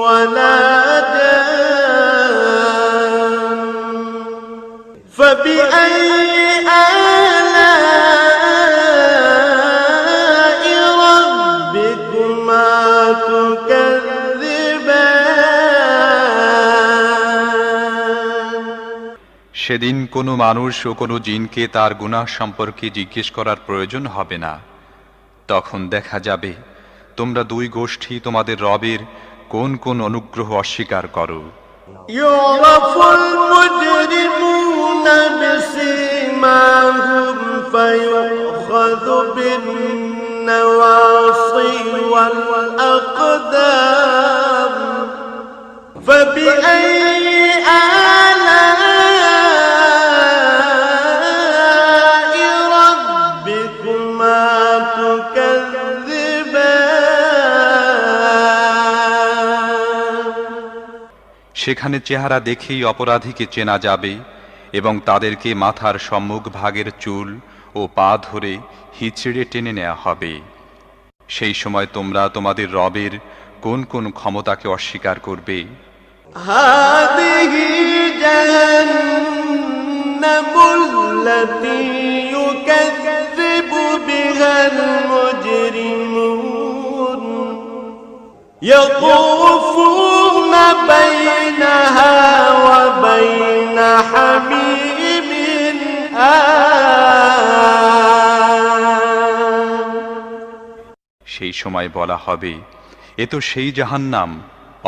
ولا جان فبأي آلاء ربكما تكذبان সেদিন কোনো মানুষ ও কোনো জিনকে তার গুনাহ সম্পর্কে জিজ্ঞেস করার প্রয়োজন হবে না। তখন দেখা যাবে তোমরা দুই গোষ্ঠী তোমাদের রবের কোন কোন অনুগ্রহ অস্বীকার করো। يعرف المجرمون بسيماهم فيؤخذ بالنواصي والأقدام فبأي آلاء ربكما تكذبان সেখানে চেহারা দেখেই অপরাধীকে চেনা যাবে এবং তাদেরকে মাথার সম্মুখ ভাগের চুল ও পা ধরে হিচড়ে টেনে নেওয়া হবে। সেই সময় তোমরা তোমাদের রবের কোন কোন ক্ষমতাকে অস্বীকার করবে। هذه جهنم التي يكذب بها المجرمون يطوفون بينها وبين حميم آن সেই সময় বলা হবে, এ তো সেই জাহান্নাম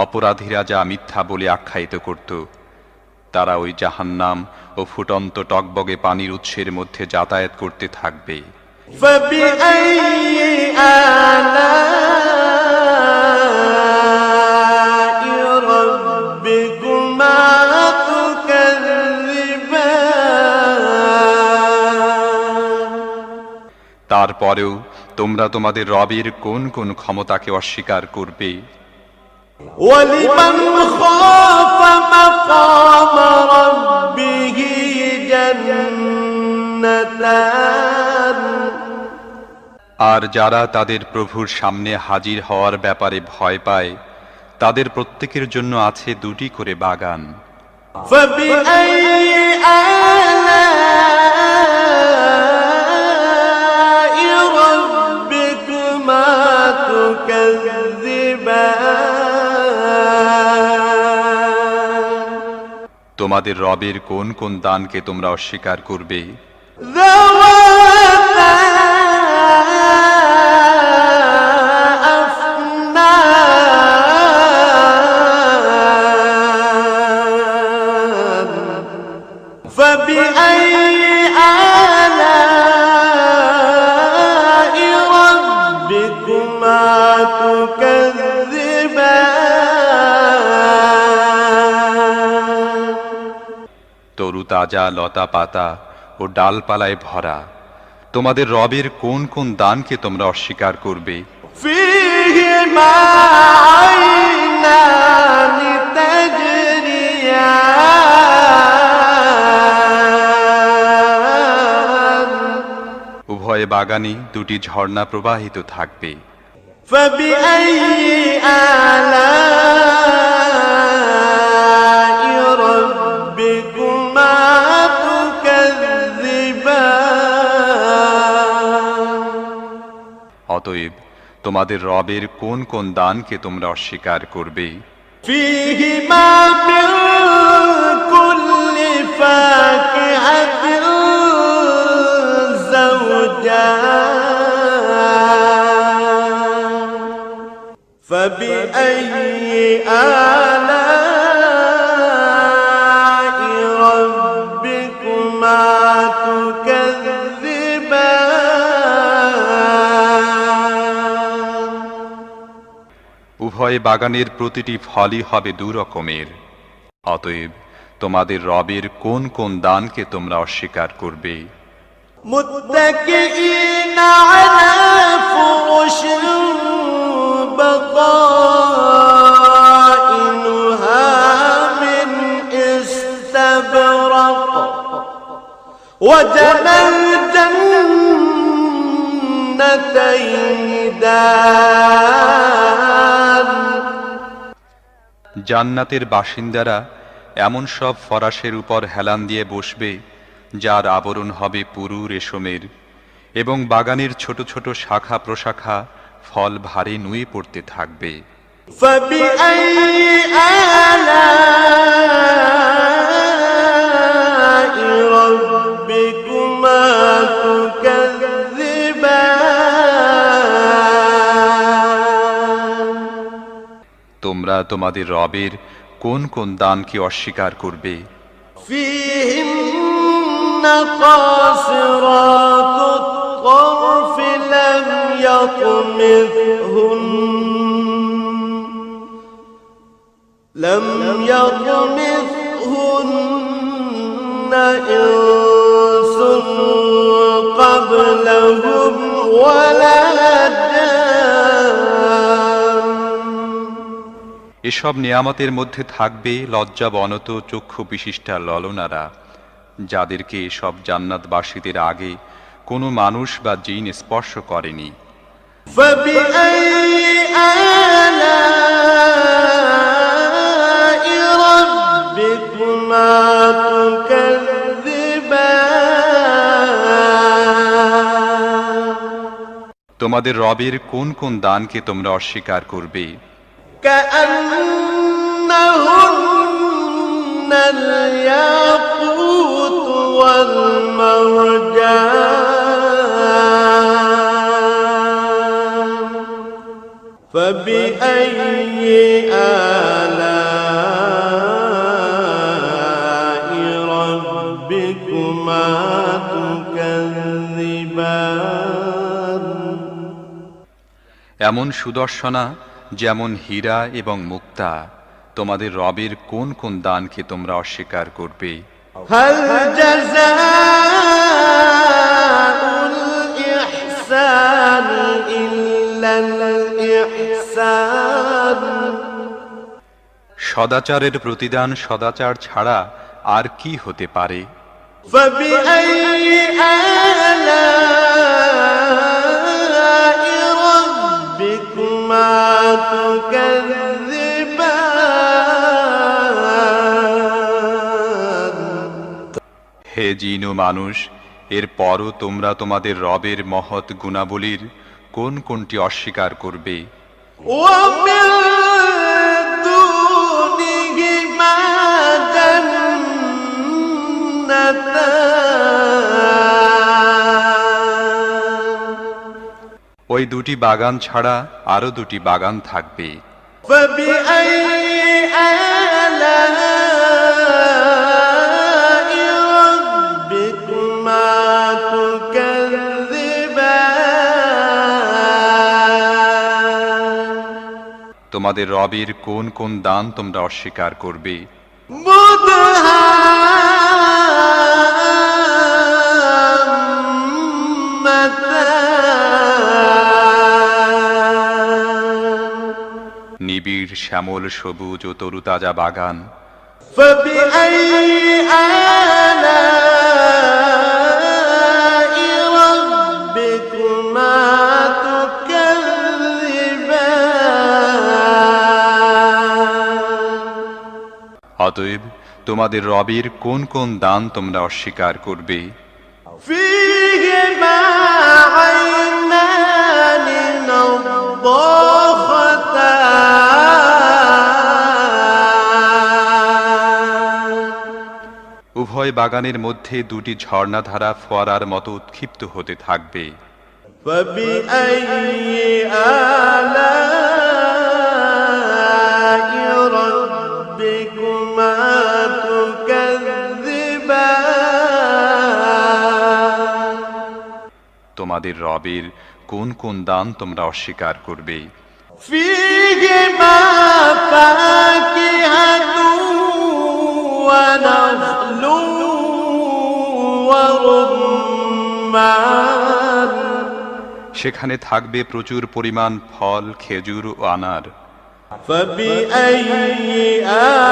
অপরাধীরা যা মিথ্যা বলে আখ্যায়িত করত। তারা ওই জাহান্নাম ও ফুটন্ত টকবগে পানির উৎসের মধ্যে যাতায়াত করতে থাকবে। فبأي آلاء ربكما تكذبان তারপরেও তোমরা তোমাদের রবের কোন কোন ক্ষমতাকে অস্বীকার করবে। ولمن خاف مقام ربه جنتان আর যারা তাদের প্রভুর সামনে হাজির হওয়ার ব্যাপারে ভয় পায় তাদের প্রত্যেকের জন্য আছে দুটি করে বাগান। فبأي آلاء ربكما تكذبان তোমাদের রবের কোন কোন দানকে তোমরা অস্বীকার করবে। ذواتا أفنان فبأي آلاء ربكما تكذبان তরু তাজা লতা পাতা ও ডালপালায় ভরা তোমাদের রবের কোন কোন দানকে তোমরা অস্বীকার করবে। فيهما عينان تجريان উভয় বাগানে দুটি ঝর্ণা প্রবাহিত থাকবে। فبأي آلاء ربكما تكذبان অতএব তোমাদের রবের কোন কোন দানকে তোমরা অস্বীকার করবে। فيهما من كل فاكهة زوجان فبأي آلاء ربكما تكذبان উভয় বাগানের প্রতিটি ফলই হবে দু রকমের। অতএব তোমাদের রবের কোন কোন দানকে তোমরা অস্বীকার করবে। متكئين على فرش بطائنها من استبرق وجنى الجنتين دان জান্নাতের বাসিন্দারা এমন সব ফরাশের উপর হেলান দিয়ে বসবে যার আবরণ হবে পুরু রেশমের, এবং বাগানের ছোট ছোট শাখা প্রশাখা ফল ভারে নুয়ে পড়তে থাকবে। فبأي آلاء ربكما تكذبان তোমরা তোমাদের রবের কোন কোন দানকে অস্বীকার করবে? فيهن قاصرات الطرف لم يطمثهن إنس قبلهم ولا جان এসব নিয়ামতের মধ্যে থাকবে লজ্জাবনত চক্ষু বিশিষ্টা ললনারা, যাদেরকে এসব জান্নাতবাসীদের আগে কোনো মানুষ বা জিন স্পর্শ করেনি। فبأي آلاء ربكما تكذبان তোমাদের রবের কোন কোন দানকে তোমরা অস্বীকার করবে? كأنهن الياقوت والمرجان فبأي آلاء ربكما تكذبان এমন সুদর্শনা যেমন হীরা এবং মুক্তা, তোমাদের রবের কোন কোন দানকে তোমরা অস্বীকার করবে? هل جزاء الإحسان إلا الإحسان সদাচারের প্রতিদান সদাচার ছাড়া আর কি হতে পারে? فبأي آلاء ربكما تكذبان হে জিন ও মানুষ, এরপরও তোমরা তোমাদের রবের মহৎ গুণাবলীর কোন কোনটি অস্বীকার করবে? ومن دونهما جنتان ওই দুটি বাগান ছাড়া আরো দুটি বাগান থাকবে। فبأي آلاء ربكما تكذبان তোমাদের রবের কোন কোন দান তোমরা অস্বীকার করবে? مدهامتان নিবিড় শ্যামল সবুজ ও তরুতাজা বাগান। فبأي آلاء ربكما تكذبان অতএব তোমাদের রবের কোন কোন দান তোমরা অস্বীকার করবে? فيهما عينان نضاختان উভয় বাগানের মধ্যে দুটি ঝর্ণাধারা ফোয়ারার মতো উৎক্ষিপ্ত হতে থাকবে। فبأي آلاء ربكما تكذبان তোমাদের রবের কোন কোন দান তোমরা অস্বীকার করবে? فيهما فاكهة ونخل ورمان সেখানে থাকবে প্রচুর পরিমাণ ফল, খেজুর ও আনার। فبأي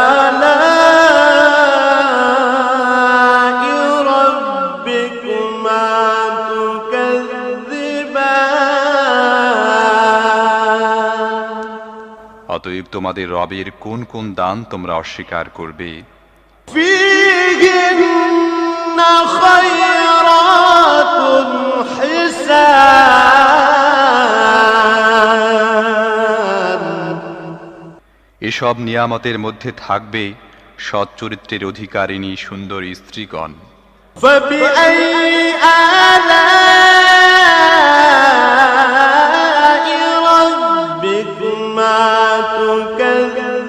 آلاء ربكما تكذبان অতএব তোমাদের রবের কোন কোন দান তোমরা অস্বীকার করবে? فيهن خيرات حسان এসব নিয়ামতের মধ্যে থাকবে সৎ চরিত্রের অধিকারিণী সুন্দর স্ত্রীগণ। فبأي آلاء ربكما تكذبان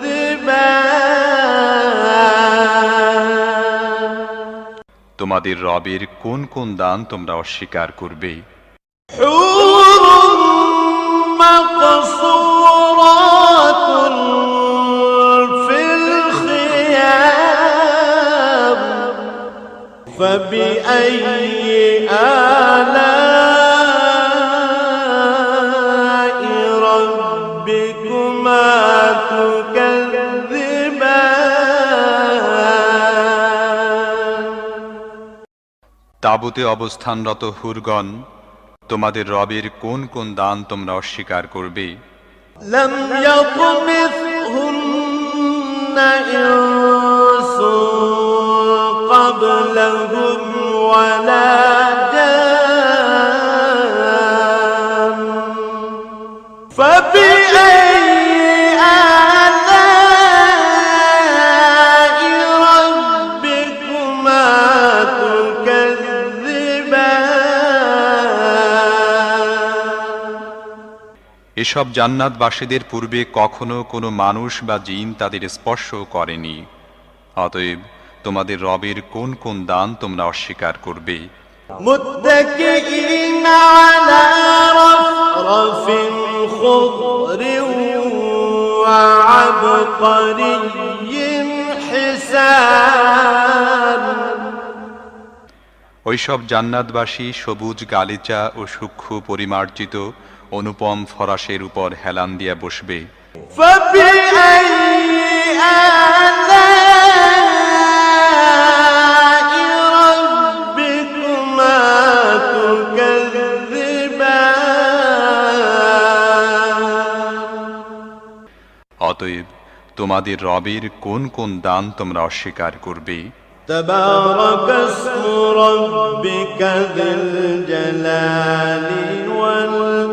তোমাদের রবের কোন কোন দান তোমরা অস্বীকার করবে? حور مقصورات في الخيام فبأي آلاء ربكما تكذبان তাবুতে অবস্থানরত হুরগণ, তোমাদের রবের কোন কোন দান তোমরা অস্বীকার করবে? لم يطمثهن إنس قبلهم ولا جان فبأي آلاء ربكما تكذبان এসব জান্নাতবাসীদের পূর্বে কখনো কোনো মানুষ বা জিন তাদের স্পর্শ করেনি। অতএব তোমাদের রবের কোন কোন দান তোমরা অস্বীকার করবে? متكئين على رفرف خضر وعبقري حسان ওইসব জান্নাতবাসী সবুজ গালিচা ও সূক্ষ্ম পরিমার্জিত অনুপম ফরাসের উপর হেলান দিয়া বসবে। فبأي آلاء ربكما تكذبان অতএব তোমাদের রবের কোন কোন দান তোমরা অস্বীকার করবে? تبارك اسم ربك ذي الجلال والإكرام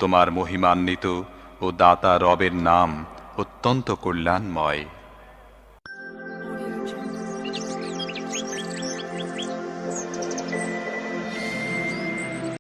তোমার মহিমান্বিত ও দাতা রবের নাম অত্যন্ত কল্যাণময়।